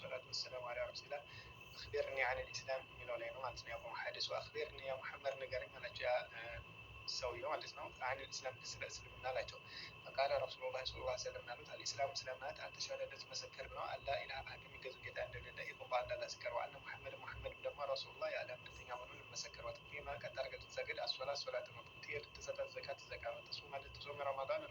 والصلاة والسلام على رسول الله أخبرني عن الإسلام የሚለው ላይ ነው ማለት ነው። ያው ሐዲሱ አኽቢርኒ ያ ሙሐመድ ንገረኝ አላቸው። ሰውየው ማለት ነው። عن الإسلام ስለ እስልምና አላቸው። فقال رسول الله صلى الله عليه وسلم አሉት الإسلام እስልምናት አንተ ሸሃደት መሰከር ነው አላ ኢላሃ በሐቅ የሚገዙ ጌታ እንደሌለ ኢላላህ አላህ ስከር ወአነ ሙሐመድ ደግሞ ረሱሉላህ ያለ መልእክተኛ መሆኑን መሰከር ወትቂማ ቀጥ አድርገህ ትሰግድ አስሶላት ሶላት ነው ትሄድ ትሰጣት ዘካት ዘካ ተሱም ትጾም ረመዳን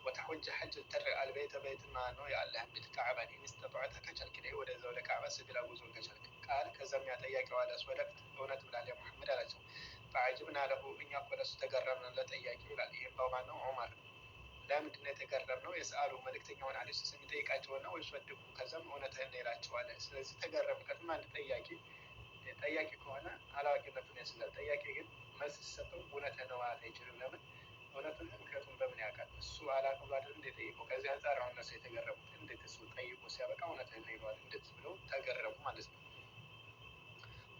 وتحج حج تر البيت بيتنا ነው የአላህን ቤት ካዕባን ኢንስተጣዕተ ከቻልክ ላይ ወደ ካዕባ ስግድ ጉዞ ከቻልክ ቃል ከዛም ያጠያቀው አለ ወለክ እውነት ብላል ያ መሐመድ አላቸው። ፈዐጅብና ለሁ እኛ እኮ ለሱ ተገረምን ለጠያቂው ይላል። ይህም በማን ነው? ዑመር። ለምንድን ነው የተገረምነው? የሰአሉ መልእክተኛውን አለይሂ ሰላም የሚጠይቃቸውና ወይ ወደቁ ከዛም እውነትህን ነው ይላቸዋል። ስለዚህ ተገረም። ከትም አንድ ጠያቂ ከሆነ አላዋቂነቱን ያስላል። ጠያቂ ግን መልስ ሲሰጠው እውነትህን ነው ማለት አይችልም። ለምን? እውነቱን ምክንያቱም በምን ያውቃል? እሱ አላውቅም ብሎ አይደል እንደ ጠይቀው። ከዚህ አንጻር አሁን እነሱ የተገረሙት እንዴት እሱ ጠይቆ ሲያበቃ እውነትህን ነው ይለዋል እንዴት ብለው ተገረሙ ማለት ነው።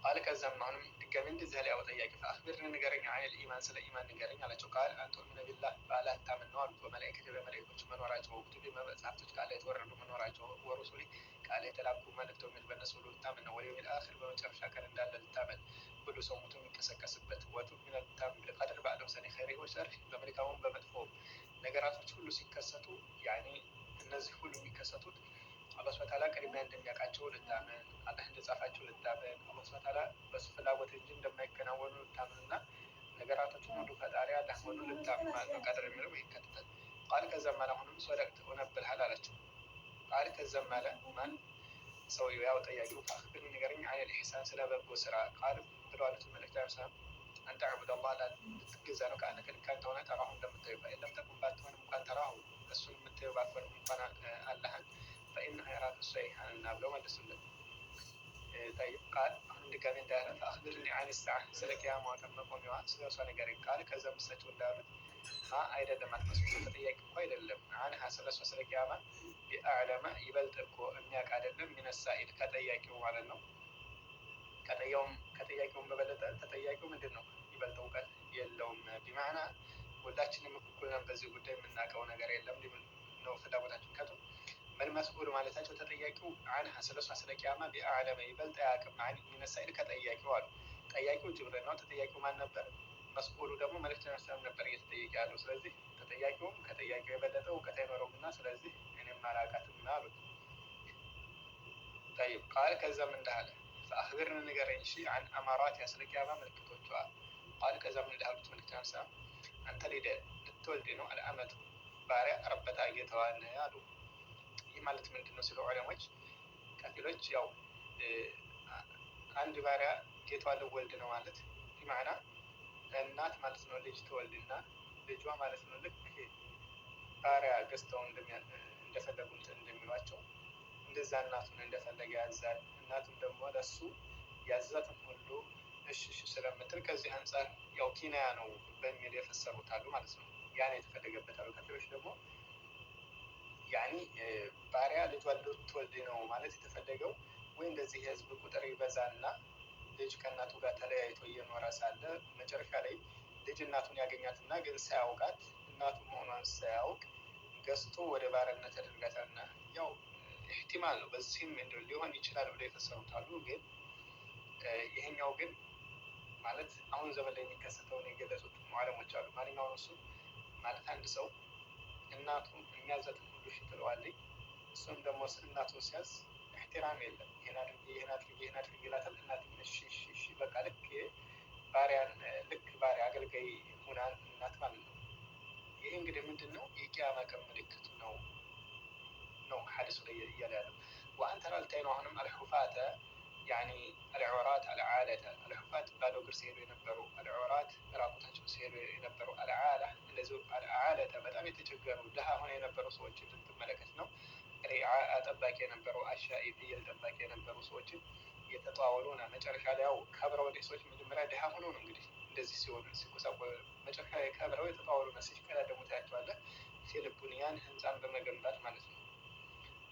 ቃል ከዛም አሁንም ድጋሚ እንደዚህ ላይ ያው ጠያቂ ፈአኽቢርኒ ንገረኝ አን ኢማን ስለ ኢማን ንገረኝ አላቸው። ቃል አንተ ምን ቢላህ በአላህ ታምን ነው አሉት። በመላእክት በመላእክቶች መኖራቸው ወክቱቢ መጽሐፍቶች ቃል የተወረዱ መኖራቸው ወሩሱሊ ቃል የተላኩ መልእክተኞች በእነሱ ሁሉ ልታምን ነው። ወየውሚል አኺር በመጨረሻ ቀን እንዳለ ልታምን ሁሉ ሰው ሙቶ የሚቀሰቀስበት ወቱእሚኑ ልታምን ቢልቀድር ባዕደሁ ሰኒ ኸይሪሂ ወሸሪሂ በመልካሙም በመጥፎ ነገራቶች ሁሉ ሲከሰቱ ያኔ እነዚህ ሁሉ የሚከሰቱት አላህ ሱብሓነሁ ወተዓላ ቅድሚያ እንደሚያውቃቸው ልታምን፣ አላህ እንደጻፋቸው ልታምን፣ አላህ ሱብሓነሁ ወተዓላ በሱ ፍላጎት እንጂ እንደማይከናወኑ ልታምንና ነገራቶችን ሁሉ ፈጣሪ አላህ መሆኑን ልታምን ማለት ነው። ቀድር የሚለው ይከተታል። ቃል ከዛም አለ አሁንም ሰደቅት እውነት ብለሃል አላቸው። ቃል ከዛም አለ ማን ሰውየው ያው ጠያቂው ፈአኽቢርኒ ንገረኝ አን ኢሕሳን ስለ በጎ ስራ ቃል ብለዋለት መልእክተኛው ሰላም አንተ አዕቡደላህ ልትገዛ ነው ከአንተ ልካን ተሆነ ተራሁ እንደምታየው ፈኢን ለም ተኩን ባትሆንም እንኳን ተራሁ እሱን የምታየው ባትሆንም እንኳን አላህን ፈኢነሁ የራከ እሱ ያይሃልና ብለው መለሱለት። ጠይብ ቃል አሁን ድጋሜ እንዳለ ፈአኽቢርኒ አን ሰዓ ስለ ቂያማዋ ቀን መቆሚያዋ ስለ እሷ ንገረኝ። ቃል ከዛም እሳቸው እንዳሉት አይደለም አትመስሉ ተጠያቂ እኮ አይደለም አንሃ ስለ እሷ ስለ ቂያማ ቢአዕለመ ይበልጥ እኮ የሚያውቅ አይደለም ሚነሳኢል ከጠያቂው ማለት ነው። ከጠያቂውም በበለጠ ተጠያቂው ምንድን ነው ይበልጥ እውቀት የለውም። ቢማዕና ሁላችንም እኩል ነን በዚህ ጉዳይ የምናውቀው ነገር የለም ነው ፍላጎታችን። ከቱም ምን መስኡል ማለታቸው ተጠያቂው አንሃ ስለ እሷ ስለ ቂያማ ቢአዕለመ ይበልጥ አያውቅም ሚነሳኢል ከጠያቂው አሉ። ጠያቂው ጅብሪል ነው። ተጠያቂው ማን ነበር? መስኡሉ ደግሞ መልእክተኛው ሰላም ነበር እየተጠየቀ ያለው። ስለዚህ ተጠያቂውም ከጠያቂው የበለጠ እውቀት አይኖረውምና ስለዚህ እኔም አላውቃትም አሉት። ጠይብ ቃል ከዛም እንዳለ ፈአኽቢርኒ ንገረኝ እሺ አን አማራት ስለ ቂያማ ምልክቶቿ። ቃል ከዛም እንዳሉት መልእክተኛው ሰላም አንተ ልትወልድ ነው አልአመቱ ባሪያ ረበታ ጌታዋን አሉ። ይህ ማለት ምንድን ነው ሲሉ ዑለሞች ከፊሎች ያው አንድ ባሪያ ጌታዋን ልወልድ ነው ማለት ቢማዕና እናት ማለት ነው። ልጅ ትወልድና ልጇ ማለት ነው ልክ ባሪያ ገዝተው እንደፈለጉ እንደሚሏቸው እንደዛ እናቱን እንደፈለገ ያዛል። እናቱም ደግሞ ለሱ ያዛትን ሁሉ እሺ ስለምትል ከዚህ አንጻር ያው ኪናያ ነው በሚል የፈሰሩት አሉ ማለት ነው። ያን የተፈለገበት አሉ። ከፊሎች ደግሞ ያኔ ባሪያ ልጇን ልትወልድ ነው ማለት የተፈለገው ወይ እንደዚህ የህዝብ ቁጥር ይበዛና ልጅ ከእናቱ ጋር ተለያይቶ እየኖረ ሳለ መጨረሻ ላይ ልጅ እናቱን ያገኛትና ግን ሳያውቃት እናቱ መሆኗን ሳያውቅ ገዝቶ ወደ ባርነት ያደርጋታልና ያው ኢህቲማል ነው። በዚህም እንደው ሊሆን ይችላል ብለው የፈሰሩት አሉ። ግን ይሄኛው ግን ማለት አሁን ዘመን ላይ የሚከሰተውን የገለጹት ሙዓለሞች አሉ። ማንኛውም እሱ ማለት አንድ ሰው እናቱን የሚያዘትን ሁሉ እሺ ትለዋለች። እሱም ደግሞ እናቱን ሲያዝ ኢህቲራም የለም። ይሄን አድርጊ ይላታል። እናቱን እሺ በቃ ልክ ባሪያ አገልጋይ ሆና እናት ማለት ነው። ይሄ እንግዲህ ምንድን ነው የቂያማ ቀን ምልክቱ ነው ሐዲሱ ላይ እያለ ያለው ወአን ተራ ልታይ ነው። አሁንም አልሑፋተ ያኒ አልዑራት አልዓለተ አልሑፋት ባዶ እግር ሲሄዱ የነበሩ አልዑራት ራቁታቸው ሲሄዱ የነበሩ አልዓላ እንደዚሁ አልዓለተ በጣም የተቸገሩ ድሃ ሆነ የነበሩ ሰዎችን ልትመለከት ነው። ሪዓ ጠባቂ የነበሩ አሻኢ ፍየል ጠባቂ የነበሩ ሰዎችን የተጠዋወሉ ና መጨረሻ ላይ ያው ከብረው ወደ ሰዎች መጀመሪያ ድሃ ሆኖ ነው እንግዲህ እንደዚህ ሲሆኑ ሲቆሳቆሉ መጨረሻ ላይ ከብረው የተጠዋወሉ ና ሲቀዳደሙ ታያቸዋለህ። ፊልቡንያን ህንፃን በመገንባት ማለት ነው።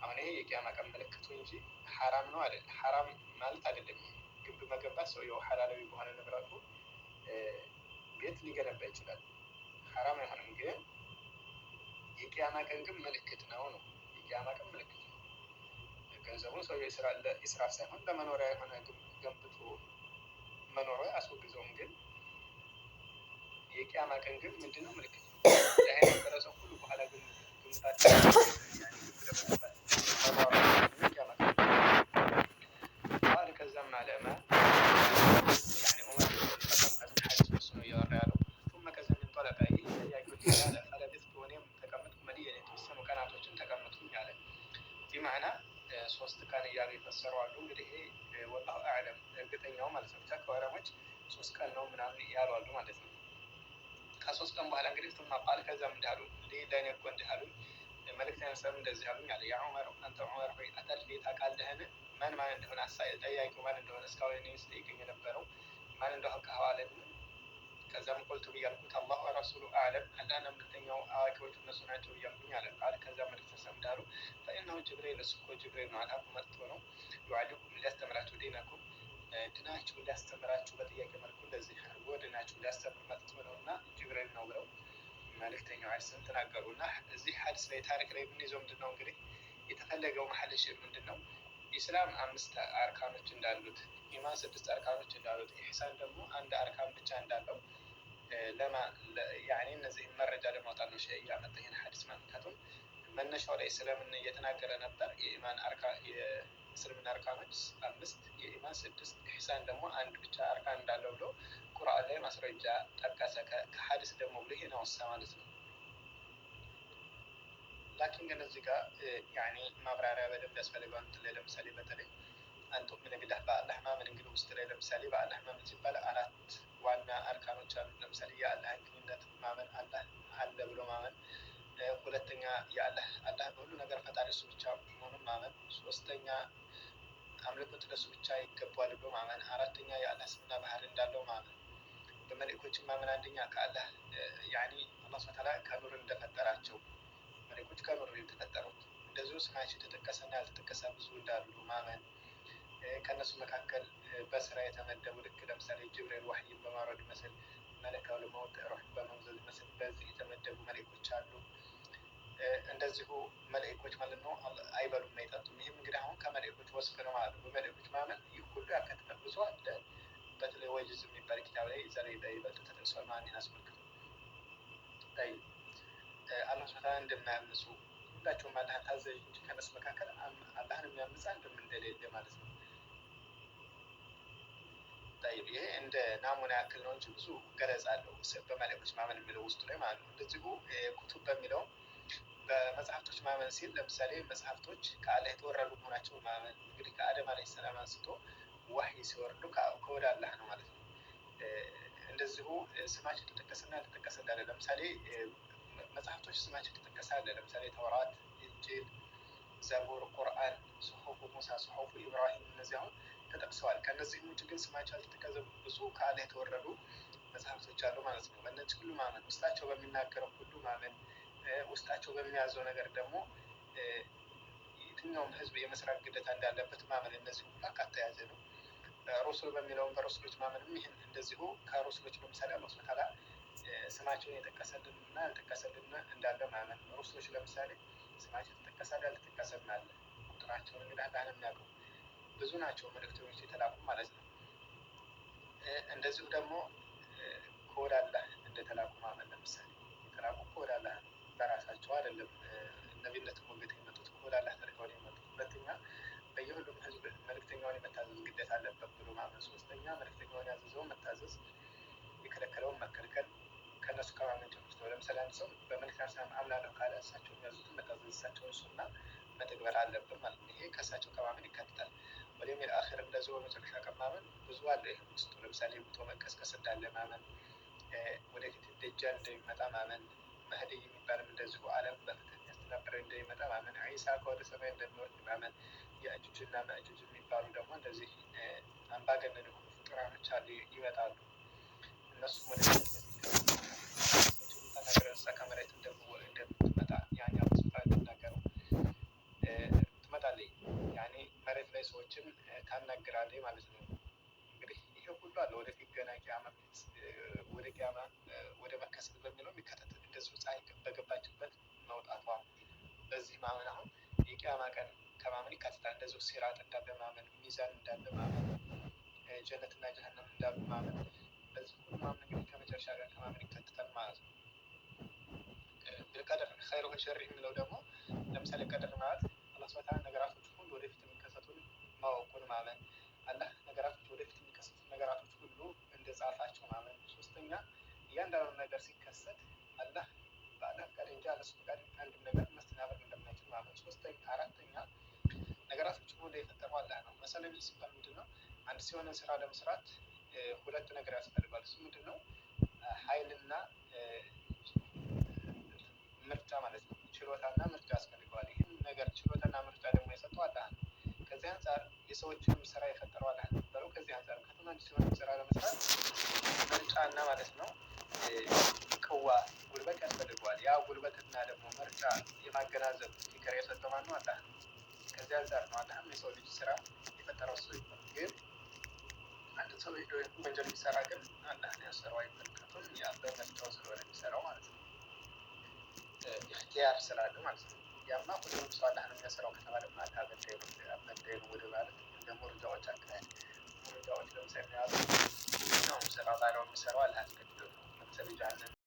አሁን ይሄ የቂያማ ቀን ምልክቱ እንጂ ሐራም ነው አይደል? ሐራም ማለት አይደለም። ግንብ መገንባት ሰውየው ሐላላዊ በሆነ ንብረቱ ቤት ሊገነባ ይችላል። ሐራም አይሆንም። ግን የቂያማ ቀን ግን ምልክት ነው። የቂያማ ቀን ምልክት ነው። ገንዘቡን ሰው ኢስራፍ ሳይሆን ለመኖሪያ የሆነ ገንብቶ መኖሩ አስወግዘውም። ግን የቂያማ ቀን ግን ምንድነው ምልክት ይሄ የነበረ ሰው ሁሉ በኋላ ግን ግንባታ ከዛም ማለማ بمعنى ሶስት ቀን እያሉ የፈሰሩ አሉ። እንግዲህ ይሄ ወላሁ አዕለም እርግጠኛው ማለት ነው። ተከወረሞች ሶስት ቀን ነው ምናምን ያሉ አሉ ማለት ነው። ከሶስት ቀን በኋላ እንግዲህ ثم قال ከዛም እንዳሉ ለኔ እኮ እንዳሉ መልእክተኛው ሰም እንደዚህ አሉኝ አለ። ያ ዑመር አንተ ዑመር ሆይ አታድሪ ታውቃለህን ማን እንደሆነ ጠያቂው ማን እንደሆነ እስካሁን እኔ ስጠይቀኝ የነበረው ማን እንደሆነ ከሐዋለኝ። ከዛም ቁልቱ ብያልኩት አላሁ ወረሱሉ አዕለም አላህና መልእክተኛው አዋቂዎች እነሱ ናቸው እያልኩኝ አለ። ቃል ከዛ መልእክተኛ ሰም እንዳሉ ፈኢነሁ ጅብሪል እሱ እኮ ጅብሪል ነው አላኩ መጥቶ ነው ዩዓሊኩም ሊያስተምራችሁ ዲነኩም ድናችሁ ሊያስተምራችሁ በጥያቄ መልኩ እንደዚህ አድርጎ ድናችሁ ሊያስተምር መጥቶ ነው እና ጅብሪል ነው ብለው መልእክተኛው ሐዲስን ተናገሩ። እና እዚህ ሐዲስ ላይ ታሪክ ላይ የምንይዘው ምንድን ነው እንግዲህ የተፈለገው መሐል ሸይእ ምንድን ነው? ኢስላም 5 አርካኖች እንዳሉት፣ ኢማን 6 አርካኖች እንዳሉት፣ ኢሕሳን ደግሞ አንድ አርካን ብቻ እንዳለው ያኔ እነዚህ መረጃ ለማውጣት ነው ሸይእ ያመጣ ይሄን ሐዲስ ማለት። ምክንያቱም መነሻው ላይ ስለምን እየተናገረ ነበር? የእስልምና አርካኖች 5 የኢማን 6 ኢሕሳን ደግሞ አንድ ብቻ አርካን እንዳለው ብሎ ቁርአን ላይ ማስረጃ ጠቀሰ። ከሐዲስ ደግሞ ብሎ ይሄን አወሳ ማለት ነው። ላኪን ግን እዚህ ጋር ያኔ ማብራሪያ በደንብ ያስፈልገዋል። ለምሳሌ በተለይ አንተ ምን ቢላህ በአላህ ማመን እንግዲህ ውስጥ ላይ ለምሳሌ በአላህ ማመን ሲባል 4 ዋና አርካኖች አሉ። ለምሳሌ የአላህ ግንኙነት ማመን፣ አላህ አለ ብሎ ማመን። ሁለተኛ የአላህ በሁሉ ነገር ፈጣሪ እሱ ብቻ መሆኑን ማመን። ሶስተኛ አምልኮት ለእሱ ብቻ ይገባል ብሎ ማመን። አራተኛ የአላህ ስምና ባህሪ እንዳለው ማመን። በመልእክቶችን ማመን አንደኛ ከአላህ ያኒ አላህ ሱብሓነሁ ወተዓላ ከኑር እንደፈጠራቸው መለኮች ከኑር የተፈጠሩት እንደዚሁ ስማቸው የተጠቀሰና ያልተጠቀሰ ብዙ እንዳሉ ማመን። ከነሱ መካከል በስራ የተመደቡ ልክ ለምሳሌ ጅብሪል ወህይን በማውረድ መስል፣ መለካው ለማውጥ ሩህ በመውዘዝ መስል በዚህ የተመደቡ መለኮች አሉ። እንደዚሁ መለኮች ማለት ነው አይበሉም አይጠጡም። ይህም እንግዲህ አሁን ከመለኮች ወስፍ ነው ማለት ነው። በመለኮች ማመን ይህ ሁሉ ያካትታል። ብዙ አለ። በተለይ ወጅዝ የሚባል ኪታብ ላይ ዛሬ በይበልጥ ተጠቅሷል። ማንን አስመልክቶ አላህ ሱብሓነሁ እንደማያምፁ ሁላቸውም አላህን ታዘዥ እንጂ ከነሱ መካከል አላህን የሚያምፅ አንድም እንደሌለ ማለት ነው። ይሄ እንደ ናሙና ያክል ነው እንጂ ብዙ ገለጻ አለው በመለኮች ማመን የሚለው ውስጡ ላይ ማለት ነው። እንደዚሁ ኩቱብ በሚለው በመጽሐፍቶች ማመን ሲል ለምሳሌ መጽሐፍቶች ከአላህ የተወረዱ መሆናቸው ማመን። እንግዲህ ከአደም አለይሂ ሰላም አንስቶ ወህይ ሲወርዱ ከወደ አላህ ነው ማለት ነው። እንደዚሁ ስማቸው የተጠቀሰና ያልተጠቀሰ እንዳለ ለምሳሌ መጽሐፍቶች ስማቸው የተጠቀሰ አለ። ለምሳሌ ተውራት፣ ኢንጂል፣ ዘቡር፣ ቁርአን፣ ሱሑፍ ሙሳ፣ ሱሑፍ ኢብራሂም እነዚህ አሁን ተጠቅሰዋል። ከእነዚህም ውጭ ግን ስማቸው ያልተጠቀሰ ብዙ ከአላህ የተወረዱ መጽሐፍቶች አሉ ማለት ነው። በእነዚህ ሁሉ ማመን፣ ውስጣቸው በሚናገረው ሁሉ ማመን፣ ውስጣቸው በሚያዘው ነገር ደግሞ የትኛውም ህዝብ የመስራት ግዴታ እንዳለበት ማመን። እነዚህ ሁሉ አካታ የያዘ ነው። ሩሱል በሚለውም በሩሱሎች ማመንም ይህን እንደዚሁ ከሩሱሎች ለምሳሌ አላህ ሱብሓነሁ ወተዓላ ስማቸውን የጠቀሰልን እና ያልጠቀሰልን እንዳለ ማመን። ሩሱሎች ለምሳሌ ስማቸው የተጠቀሰ ያልተጠቀሰልን አለ። ቁጥራቸውን እንግዲህ አላህ ነው የሚያውቀው። ብዙ ናቸው መልእክተኞች የተላኩ ማለት ነው። እንደዚሁ ደግሞ ከወደ አላህ እንደተላኩ ማመን። ለምሳሌ የተላኩ ከወደ አላህ በራሳቸው አይደለም። ነቢይነት ሞገድ የመጡት ከወደ አላህ ተልከው ነው የመጡት። ሁለተኛ በየሁሉም ህዝብ መልእክተኛውን የመታዘዝ ግዴታ አለበት ብሎ ማመን። ሶስተኛ መልእክተኛውን ያዘዘውን መታዘዝ፣ የከለከለውን መከልከል ከእነሱ ከማመን ጀምሮ። ለምሳሌ አንድ ሰው በመልእክተኛ አምናለሁ ካለ እሳቸው የሚያዙትን መታዘዝ፣ እሳቸውን ሱና መተግበር አለብን ማለት ነው። ይሄ ከእሳቸው ከማመን ይካትታል። ወይም የአኺር እንደዚሁ በመጨረሻ ቀን ማመን ብዙ አለ። ይህ ውስጡ ለምሳሌ ሙቶ መቀስቀስ እንዳለ ማመን፣ ወደፊት ደጃል እንደሚመጣ ማመን፣ መህዲ የሚባልም እንደዚሁ ዓለም በፍትህ ያስተዳደረ እንደሚመጣ ማመን፣ ዒሳ ከወደ ሰማይ እንደሚወርድ ማመን፣ የእጁጅና መእጁጅ የሚባሉ ደግሞ እንደዚህ አምባገነን የሆኑ ፍጡራኖች አሉ ይመጣሉ። እነሱም ወደ ነገር እንስሳ ከመሬት እንደምትመጣ ያኛ ስፋ የሚናገረው ትመጣለች። ያኔ መሬት ላይ ሰዎችን ታናግራለች ማለት ነው። እንግዲህ ይሄ ሁሉ አለ። ወደፊት ገና ቂያማ ወደ ቂያማ ወደ መከሰት በሚለው የሚከተት እንደዚሁ ፀሐይ በገባችበት መውጣቷ በዚህ ማመን አሁን የቂያማ ቀን ከማመን ይካትታል። እንደዚሁ ሲራጥ እንዳለ ማመን፣ ሚዛን እንዳለ ማመን፣ ጀነትና ጀሀነም እንዳሉ ማመን፣ በዚህ ሁሉ ማመን እንግዲህ ከመጨረሻ ጋር ከማመን ይከተታል ማለት ነው። بالقدر خير وشر የሚለው ደግሞ ለምሳሌ ቀደር ማለት አላህ ሱብሓነሁ ወተዓላ ነገራቶች ሁሉ ወደፊት የሚከሰቱን ማወቁን ማመን፣ አላህ ነገራቶች ወደፊት የሚከሰቱ ነገራቶች ሁሉ እንደጻፋቸው ማመን። ሶስተኛ እያንዳንዱ ነገር ሲከሰት አላህ በአላህ ፈቃድ እንጂ አለሱ ፈቃድ አንድም ነገር መስተናበር እንደማይችል ማመን። አራተኛ ነገራቶች ሁሉ የፈጠረው አላህ ነው። መሰለ ሲባል ምንድን ነው? አንድ ሲሆነ ስራ ለመስራት ሁለት ነገር ያስፈልጋል። እሱ ምንድን ነው? ኃይልና ምርጫ ማለት ነው። ችሎታና ምርጫ ያስፈልገዋል። ይህን ነገር ችሎታና ምርጫ ደግሞ የሰጠው አላህ ነው። ከዚህ አንጻር የሰዎችንም ስራ የፈጠረው አላህ ነበረው። ከዚህ አንጻር ከተማ ሲሆን ስራ ለመስራት ምርጫና ማለት ነው ቅዋ ጉልበት ያስፈልገዋል። ያ ጉልበትና ደግሞ ምርጫ የማገናዘብ ፍቅር የሰጠው ማን ነው? አላህ ነው። ከዚህ አንጻር ነው አላህም የሰው ልጅ ስራ የፈጠረው ሰው ይባላል። ግን አንድ ሰው ሄዶ ወንጀል የሚሰራ ግን አላህ ነው ያሰራው አይመለከቱም። ያ በምርጫው ስለሆነ የሚሰራው ማለት ነው። ኢኽቲያር ስላለ ማለት ነው። ያማ ሁሉም ሰው አላህ ነው የሚያሰራው ከተባለ አላህ መደየኑ ወደ ማለት እንደ ሙርጃዎች